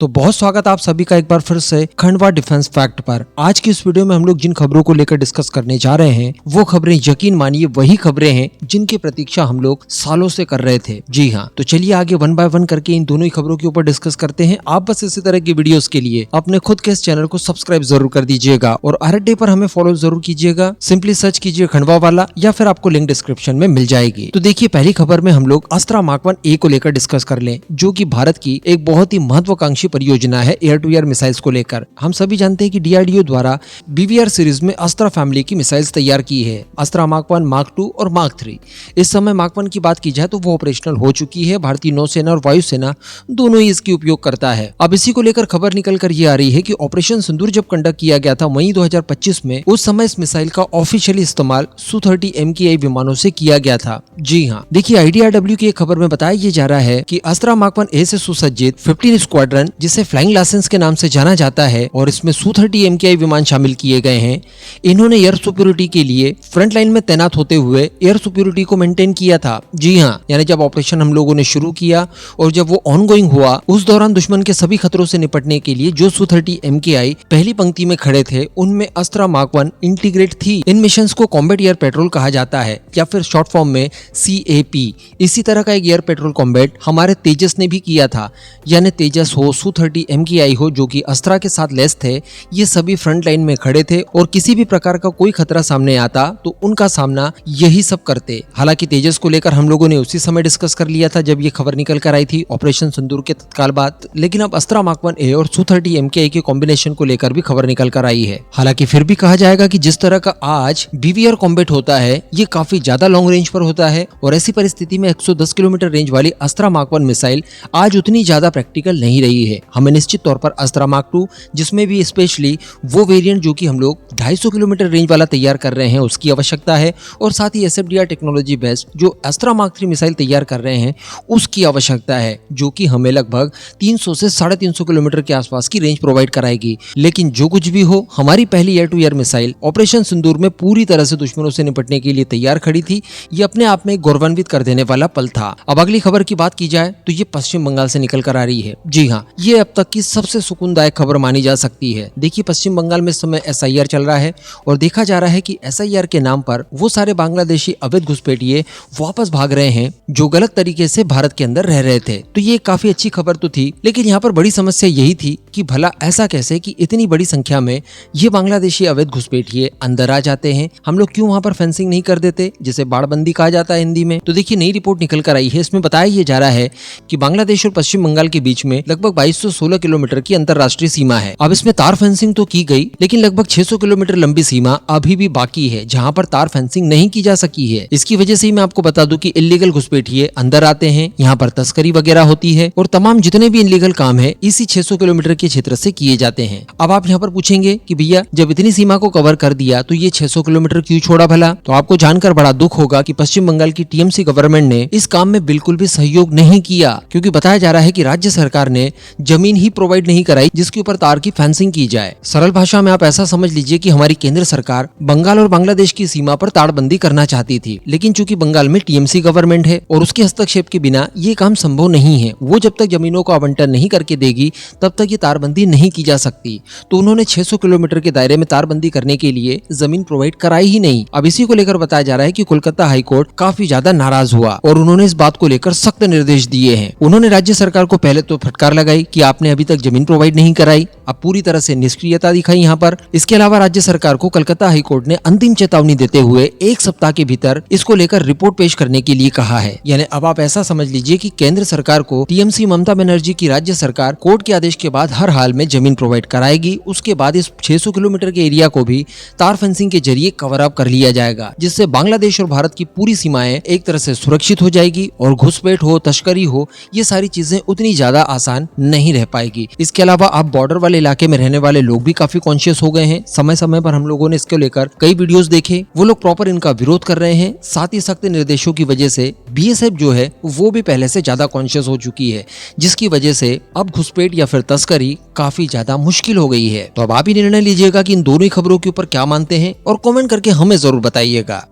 तो बहुत स्वागत आप सभी का एक बार फिर से खंडवा डिफेंस फैक्ट पर। आज की इस वीडियो में हम लोग जिन खबरों को लेकर डिस्कस करने जा रहे हैं वो खबरें यकीन मानिए वही खबरें हैं जिनकी प्रतीक्षा हम लोग सालों से कर रहे थे। जी हाँ, तो चलिए आगे वन बाय वन करके इन दोनों ही खबरों के ऊपर डिस्कस करते हैं। आप बस इसी तरह की वीडियोस के लिए अपने खुद के इस चैनल को सब्सक्राइब जरूर कर दीजिएगा और RD पर हमें फॉलो जरूर कीजिएगा। सिंपली सर्च कीजिए खंडवा वाला या फिर आपको लिंक डिस्क्रिप्शन में मिल जाएगी। तो देखिए, पहली खबर में हम लोग अस्त्रा मार्क 1A को लेकर डिस्कस कर लें, जो कि भारत की एक बहुत ही महत्वाकांक्षी परियोजना है एयर टू एयर मिसाइल्स को लेकर। हम सभी जानते हैं कि DRDO द्वारा BVR सीरीज में अस्त्रा फैमिली की मिसाइल्स तैयार की है, अस्त्रा मार्क 1, मार्क 2 और मार्क 3। इस समय मार्क 1 की बात की जाए तो वो ऑपरेशनल हो चुकी है। भारतीय नौसेना और वायुसेना दोनों ही इसकी उपयोग करता है। अब इसी को लेकर खबर निकल कर ये आ रही है कि ऑपरेशन सिंदूर जब कंडक्ट किया गया था मई 2025 में, उस समय इस मिसाइल का ऑफिशियली इस्तेमाल Su-30 MKI विमानों से किया गया था। जी हाँ, देखिए IDRW की एक खबर में बताया ये जा रहा है कि अस्त्रा मार्क 1A से सुसज्जित 15 स्क्वाड्रन, जिसे फ्लाइंग लाइसेंस के नाम से जाना जाता है, और इसमें Su-30 MKI विमान शामिल किए गए हैं। इन्होंने एयर सिक्योरिटी के लिए फ्रंट लाइन में तैनात होते हुए एयर सिक्योरिटी को मेंटेन किया था। जी हाँ, यानी जब ऑपरेशन हम लोगों ने शुरू किया और जब वो ऑनगोइंग हुआ, उस दौरान दुश्मन के सभी खतरों से निपटने के लिए जो Su-30 MKI पहली पंक्ति में खड़े थे, उनमें अस्त्रा मार्क 1 इंटीग्रेट थी। इन मिशंस को कॉम्बैट एयर पेट्रोल कहा जाता है या फिर शॉर्ट फॉर्म में CAP। इसी तरह का एक एयर पेट्रोल कॉम्बैट हमारे तेजस ने भी किया था, यानी तेजस हो, Su-30 MKI हो, जो कि अस्त्रा के साथ लेस थे। ये सभी फ्रंट लाइन में खड़े थे और किसी भी प्रकार का कोई खतरा सामने आता तो उनका सामना यही सब करते। हालांकि तेजस को लेकर हम लोगों ने उसी समय डिस्कस कर लिया था जब ये खबर निकल कर आई थी ऑपरेशन सिंदूर के तत्काल बाद, लेकिन अब अस्त्रा मार्क 1A और Su-30 MKI के कॉम्बिनेशन को लेकर भी खबर निकल कर आई है। हालांकि फिर भी कहा जाएगा कि जिस तरह का आज BVR कॉम्बैट होता है, ये काफी ज्यादा लॉन्ग रेंज पर होता है और ऐसी परिस्थिति में 110 किलोमीटर रेंज वाली अस्त्रा मार्क 1 मिसाइल आज उतनी ज्यादा प्रैक्टिकल नहीं रही है। हमें निश्चित तौर पर अस्त्रा मार्क 2, जिसमें भी स्पेशली वो वेरिएंट जो कि हम लोग 250 किलोमीटर रेंज वाला तैयार कर रहे हैं, उसकी आवश्यकता है, और साथ ही SFDR टेक्नोलॉजी बेस्ड जो अस्त्रा मार्क 3 मिसाइल तैयार कर रहे हैं उसकी आवश्यकता है, जो कि हमें लगभग 300 से 350 किलोमीटर के आसपास की रेंज प्रोवाइड कराएगी। लेकिन जो कुछ भी हो, हमारी पहली air to air missile operation Sindoor में पूरी तरह से दुश्मनों से निपटने के लिए तैयार खड़ी थी। ये अपने आप में गौरवान्वित कर देने वाला पल था। अब अगली खबर की बात की जाए तो ये पश्चिम बंगाल से निकल कर आ रही है। जी हाँ, ये अब तक की सबसे सुकूनदायक खबर मानी जा सकती है। देखिए, पश्चिम बंगाल में इस समय SIR चल रहा है और देखा जा रहा है कि SIR के नाम पर वो सारे बांग्लादेशी अवैध घुसपैठिए वापस भाग रहे हैं जो गलत तरीके से भारत के अंदर रह रहे थे। तो ये काफी अच्छी खबर तो थी, लेकिन यहाँ पर बड़ी समस्या यही थी कि भला ऐसा कैसे कि इतनी बड़ी संख्या में ये बांग्लादेशी अवैध घुसपैठिए अंदर आ जाते हैं। हम लोग क्यों वहाँ पर फेंसिंग नहीं कर देते, जिसे बाड़बंदी कहा जाता है हिंदी में। तो देखिए, नई रिपोर्ट निकल कर आई है। इसमें बताया ये जा रहा है कि बांग्लादेश और पश्चिम बंगाल के बीच में लगभग 2216 किलोमीटर की अंतरराष्ट्रीय सीमा है। अब इसमें तार फेंसिंग तो की गई, लेकिन लगभग 600 किलोमीटर लंबी सीमा अभी भी बाकी है जहां पर तार फेंसिंग नहीं की जा सकी है। इसकी वजह से ही मैं आपको बता दूं कि इल्लीगल घुसपैठिए अंदर आते हैं, यहाँ पर तस्करी वगैरह होती है और तमाम जितने भी इल्लीगल काम है इसी 600 किलोमीटर के क्षेत्र से किए जाते हैं। अब आप यहाँ पर पूछेंगे कि भैया जब इतनी सीमा को कवर कर दिया तो ये 600 किलोमीटर क्यों छोड़ा भला? तो आपको जानकर बड़ा दुख होगा कि पश्चिम बंगाल की TMC गवर्नमेंट ने इस काम में बिल्कुल भी सहयोग नहीं किया, क्योंकि बताया जा रहा है कि राज्य सरकार ने जमीन ही प्रोवाइड नहीं कराई जिसके ऊपर तार की फेंसिंग की जाए। सरल भाषा में आप ऐसा समझ लीजिए कि हमारी केंद्र सरकार बंगाल और बांग्लादेश की सीमा पर तारबंदी करना चाहती थी, लेकिन चूंकि बंगाल में TMC गवर्नमेंट है और उसके हस्तक्षेप के बिना ये काम संभव नहीं है। वो जब तक जमीनों को आवंटन नहीं करके देगी तब तक ये तारबंदी नहीं की जा सकती। तो उन्होंने 600 किलोमीटर के दायरे में तारबंदी करने के लिए जमीन प्रोवाइड कराई ही नहीं। अब इसी को लेकर बताया जा रहा है कि कोलकाता हाईकोर्ट काफी ज्यादा नाराज हुआ और उन्होंने इस बात को लेकर सख्त निर्देश दिए हैं। उन्होंने राज्य सरकार को पहले तो फटकार लगाई कि आपने अभी तक जमीन प्रोवाइड नहीं कराई, अब पूरी तरह से निष्क्रियता दिखाई यहाँ पर। इसके अलावा राज्य सरकार को कलकत्ता हाईकोर्ट ने अंतिम चेतावनी देते हुए 1 सप्ताह के भीतर इसको लेकर रिपोर्ट पेश करने के लिए कहा है। यानी अब आप ऐसा समझ लीजिए कि केंद्र सरकार को TMC ममता बनर्जी की राज्य सरकार कोर्ट के आदेश के बाद हर हाल में जमीन प्रोवाइड कराएगी। उसके बाद इस 600 किलोमीटर के एरिया को भी तार फेंसिंग के जरिए कवर अप कर लिया जाएगा, जिससे बांग्लादेश और भारत की पूरी सीमाएं एक तरह से सुरक्षित हो जाएगी और घुसपैठ हो, तस्करी हो, ये सारी चीजें उतनी ज्यादा आसान नहीं रह पाएगी। इसके अलावा अब बॉर्डर वाले इलाके में रहने वाले लोग भी काफी कॉन्शियस हो गए हैं। समय समय पर हम लोगों ने इसको लेकर कई वीडियोस देखे, वो लोग प्रॉपर इनका विरोध कर रहे हैं। साथ ही सख्त निर्देशों की वजह से BSF जो है वो भी पहले से ज्यादा कॉन्शियस हो चुकी है, जिसकी वजह से अब घुसपैठ या फिर तस्करी काफी ज्यादा मुश्किल हो गई है। तो अब आप ही निर्णय लीजिएगा कि इन दोनों ही खबरों के ऊपर क्या मानते हैं और कमेंट करके हमें जरूर बताइएगा।